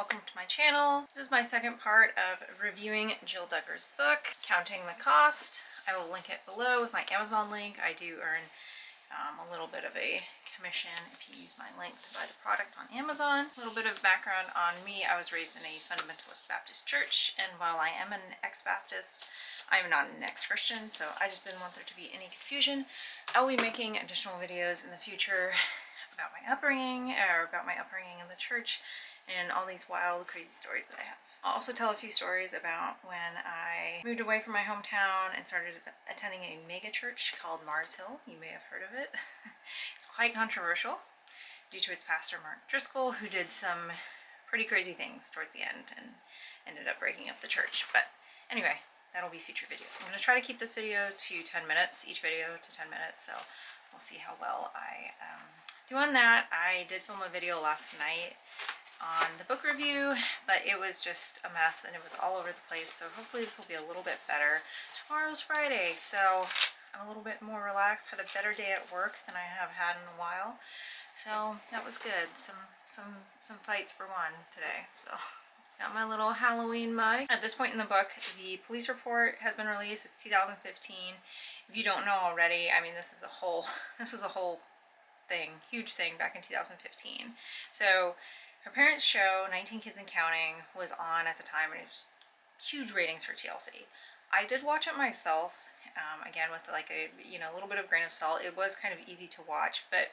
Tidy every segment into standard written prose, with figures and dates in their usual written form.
welcome to my channel. This is my second part of reviewing Jill Duggar's book, Counting the Cost. I will link it below with my Amazon link. I do earn a little bit of a commission if you use my link to buy the product on Amazon. A little bit of background on me. I was raised in a fundamentalist Baptist church, and while I am an ex-Baptist, I am not an ex-Christian, so I just didn't want there to be any confusion. I will be making additional videos in the future about my upbringing, or about my upbringing in the church, and all these wild, crazy stories that I have. I'll also tell a few stories about when I moved away from my hometown and started attending a mega church called Mars Hill. You may have heard of it. It's quite controversial due to its pastor, Mark Driscoll, who did some pretty crazy things towards the end and ended up breaking up the church. But anyway, that'll be future videos. I'm going to try to keep this video to 10 minutes, each video to 10 minutes, so we'll see how well I do on that. I did film a video last night on the book review, but it was just a mess and it was all over the place, so hopefully this will be a little bit better. Tomorrow's Friday, so I'm a little bit more relaxed, had a better day at work than I have had in a while, so that was good. Some fights for one today, so got my little Halloween mug. At this point in the book, the police report has been released. It's 2015. If you don't know already, I mean, this was a whole thing, huge thing back in 2015. So her parents' show, 19 Kids and Counting, was on at the time, and it was huge ratings for TLC. I did watch it myself, again with like a little bit of grain of salt. It was kind of easy to watch, but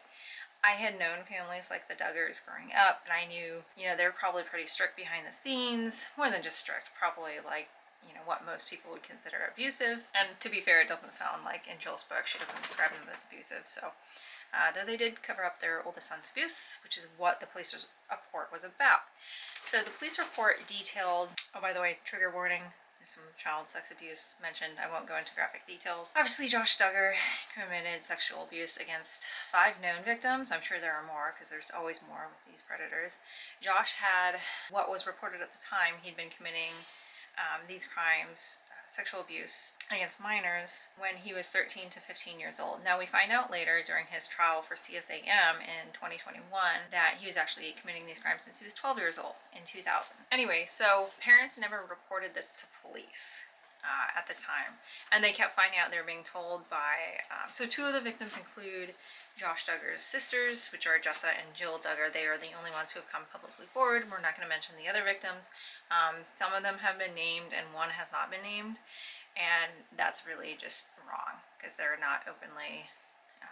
I had known families like the Duggars growing up, and I knew, they're probably pretty strict behind the scenes, more than just strict, probably like, what most people would consider abusive. And to be fair, it doesn't sound like in Jill's book, she doesn't describe them as abusive, so though they did cover up their oldest son's abuse, which is what the police report was about. So the police report detailed, oh, by the way, trigger warning, there's some child sex abuse mentioned. I won't go into graphic details. Obviously, Josh Duggar committed sexual abuse against 5 known victims. I'm sure there are more, because there's always more with these predators. Josh had, what was reported at the time, he'd been committing these crimes, sexual abuse against minors, when he was 13 to 15 years old. Now we find out later during his trial for CSAM in 2021 that he was actually committing these crimes since he was 12 years old in 2000. Anyway, so parents never reported this to police at the time, and they kept finding out. They were being told by, so 2 of the victims include Josh Duggar's sisters, which are Jessa and Jill Duggar. They are the only ones who have come publicly forward. We're not going to mention the other victims. Some of them have been named and one has not been named, and that's really just wrong, because they're not openly,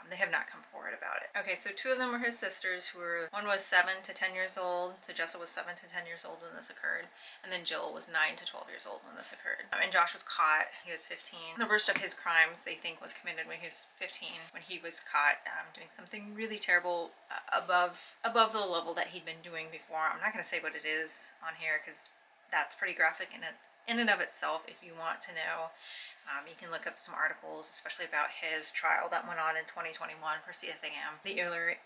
they have not come forward about it. Okay, so 2 of them were his sisters, one was 7 to 10 years old, so Jessa was 7 to 10 years old when this occurred, and then Jill was 9 to 12 years old when this occurred. And Josh was caught, he was 15. The worst of his crimes, they think, was committed when he was 15, when he was caught doing something really terrible above the level that he'd been doing before. I'm not going to say what it is on here, because that's pretty graphic in and of itself. If you want to know, you can look up some articles, especially about his trial that went on in 2021 for CSAM. The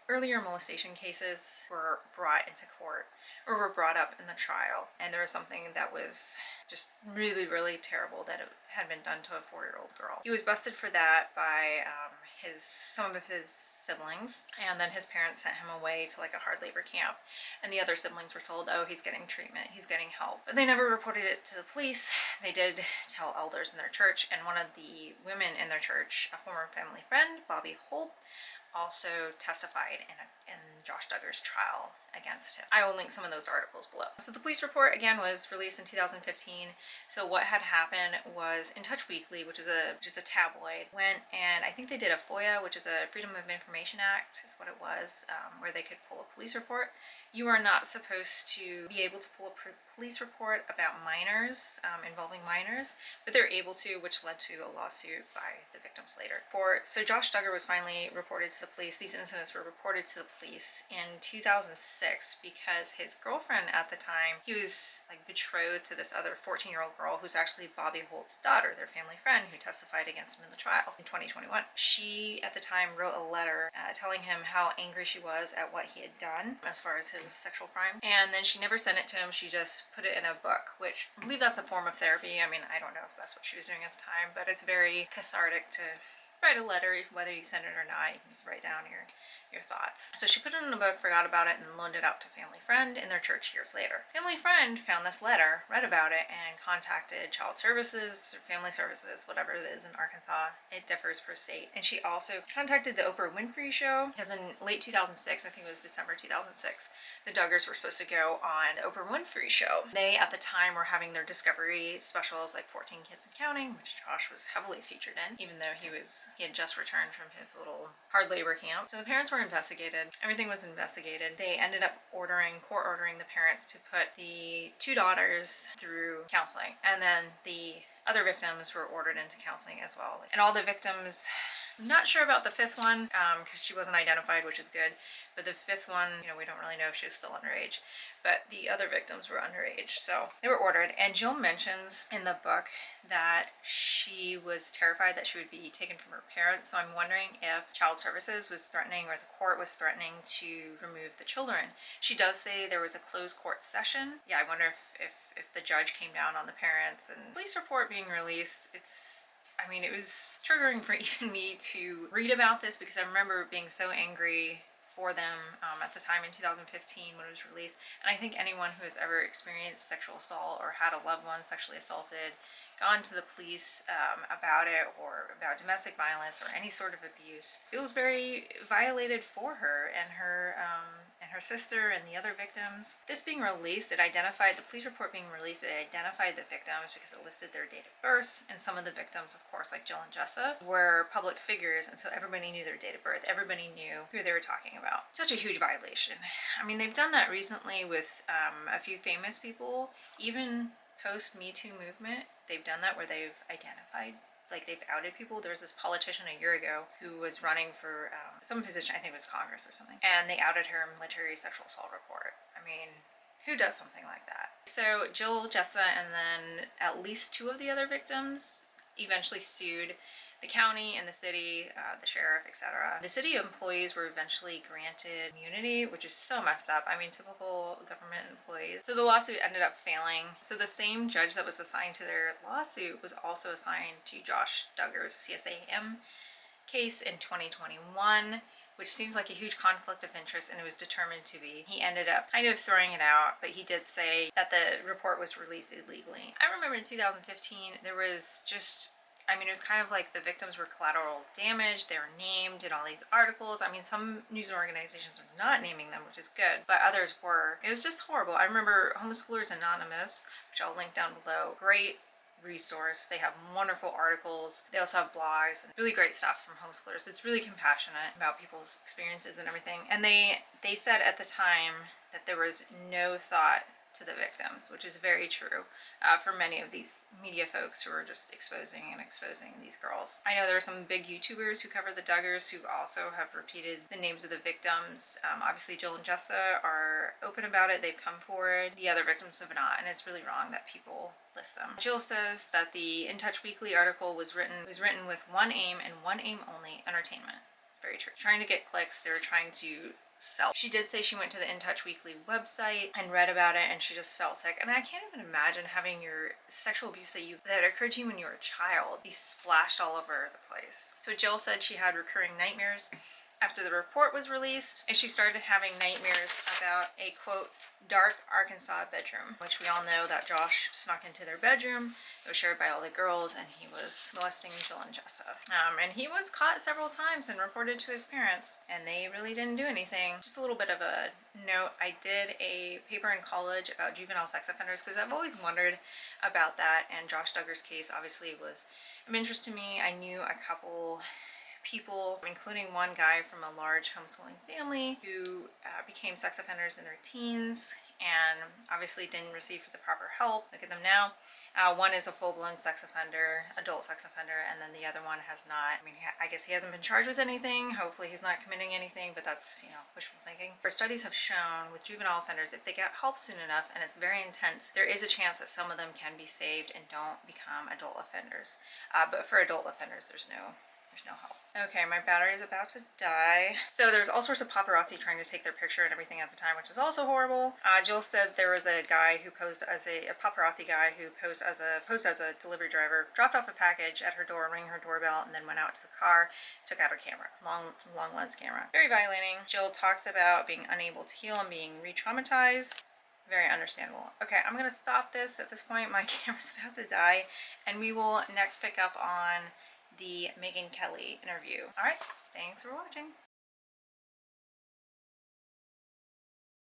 earlier molestation cases were brought into court, or were brought up in the trial, and there was something that was just really, really terrible that had been done to a 4-year-old girl. He was busted for that by some of his siblings, and then his parents sent him away to like a hard labor camp, and the other siblings were told, oh, he's getting treatment, he's getting help. But they never reported it to the police. They did tell elders in their church, and one of the women in their church, a former family friend, Bobby Holt, also testified in Josh Duggar's trial against him. I will link some of those articles below. So the police report, again, was released in 2015. So what had happened was In Touch Weekly, which is a tabloid, went and I think they did a FOIA, which is a Freedom of Information Act, is what it was, where they could pull a police report. You are not supposed to be able to pull a police report about minors, involving minors, but they're able to, which led to a lawsuit by the victims later. So Josh Duggar was finally reported to the police. These incidents were reported to the police in 2006 because his girlfriend at the time, he was like betrothed to this other 14-year-old girl who's actually Bobby Holt's daughter, their family friend, who testified against him in the trial in 2021. She, at the time, wrote a letter telling him how angry she was at what he had done as far as his sexual crime, and then she never sent it to him. She just put it in a book, which I believe that's a form of therapy. I mean, I don't know if that's what she was doing at the time, but it's very cathartic to write a letter, whether you send it or not. You can just write down your thoughts. So she put it in a book, forgot about it, and loaned it out to family friend in their church years later. Family friend found this letter, read about it, and contacted child services, or family services, whatever it is in Arkansas. It differs per state. And she also contacted the Oprah Winfrey Show, because in late 2006, I think it was December 2006, the Duggars were supposed to go on the Oprah Winfrey Show. They, at the time, were having their Discovery specials, like 14 Kids and Counting, which Josh was heavily featured in, even though he had just returned from his little hard labor camp. So the parents were investigated. Everything was investigated. They ended up court ordering the parents to put the two daughters through counseling. And then the other victims were ordered into counseling as well. And all the victims, I'm not sure about the fifth one, because she wasn't identified, which is good. But the fifth one, we don't really know if she was still underage. But the other victims were underage, so they were ordered. And Jill mentions in the book that she was terrified that she would be taken from her parents. So I'm wondering if child services was threatening, or the court was threatening to remove the children. She does say there was a closed court session. Yeah, I wonder if the judge came down on the parents. And police report being released, it was triggering for even me to read about this, because I remember being so angry for them at the time in 2015 when it was released. And I think anyone who has ever experienced sexual assault or had a loved one sexually assaulted, gone to the police about it, or about domestic violence or any sort of abuse, feels very violated for her and her sister and the other victims. This being released, the police report being released, it identified the victims because it listed their date of birth. And some of the victims, of course, like Jill and Jessa, were public figures, and so everybody knew their date of birth. Everybody knew who they were talking about. Such a huge violation. They've done that recently with a few famous people. Even post Me Too movement, they've done that where they've identified, they've outed people. There was this politician a year ago who was running for some position, I think it was Congress or something, and they outed her military sexual assault report. Who does something like that? So Jill, Jessa, and then at least two of the other victims eventually sued the county and the city, the sheriff, etc. The city employees were eventually granted immunity, which is so messed up. Typical government employees. So the lawsuit ended up failing. So the same judge that was assigned to their lawsuit was also assigned to Josh Duggar's CSAM case in 2021, which seems like a huge conflict of interest, and it was determined to be. He ended up kind of throwing it out, but he did say that the report was released illegally. I remember in 2015, there was just, it was kind of like the victims were collateral damage. They were named in all these articles. Some news organizations are not naming them, which is good, but others were. It was just horrible. I remember Homeschoolers Anonymous, which I'll link down below. Great resource. They have wonderful articles. They also have blogs and really great stuff from homeschoolers. It's really compassionate about people's experiences and everything. And they said at the time that there was no thought to the victims, which is very true for many of these media folks who are just exposing these girls. I know there are some big YouTubers who cover the Duggars who also have repeated the names of the victims. Obviously Jill and Jessa are open about it. They've come forward. The other victims have not, and it's really wrong that people list them. Jill says that the In Touch Weekly article was written with one aim and one aim only: entertainment. It's very true. Trying to get clicks. They were trying to sell. She did say she went to the In Touch Weekly website and read about it, and she just felt sick. And I can't even imagine having your sexual abuse that occurred to you when you were a child be splashed all over the place. So Jill said she had recurring nightmares after the report was released, and she started having nightmares about a, quote, dark Arkansas bedroom, which we all know that Josh snuck into their bedroom. It was shared by all the girls, and he was molesting Jill and Jessa. And he was caught several times and reported to his parents, and they really didn't do anything. Just a little bit of a note, I did a paper in college about juvenile sex offenders, because I've always wondered about that, and Josh Duggar's case obviously was of interest to me. I knew a couple people, including one guy from a large homeschooling family who became sex offenders in their teens and obviously didn't receive the proper help. Look at them now. One is a full-blown sex offender, adult sex offender, and then the other one has not. I guess he hasn't been charged with anything. Hopefully he's not committing anything, but that's, wishful thinking. Our studies have shown with juvenile offenders, if they get help soon enough and it's very intense, there is a chance that some of them can be saved and don't become adult offenders. But for adult offenders, there's no There's no help. Okay, my battery is about to die. So there's all sorts of paparazzi trying to take their picture and everything at the time, which is also horrible. Jill said there was a guy who posed as a paparazzi guy who posed as a delivery driver, dropped off a package at her door, rang her doorbell, and then went out to the car, took out her camera, long lens camera. Very violating. Jill talks about being unable to heal and being re-traumatized. Very understandable. Okay, I'm gonna stop this at this point. My camera's about to die, and we will next pick up on the Megyn Kelly interview. All right, thanks for watching.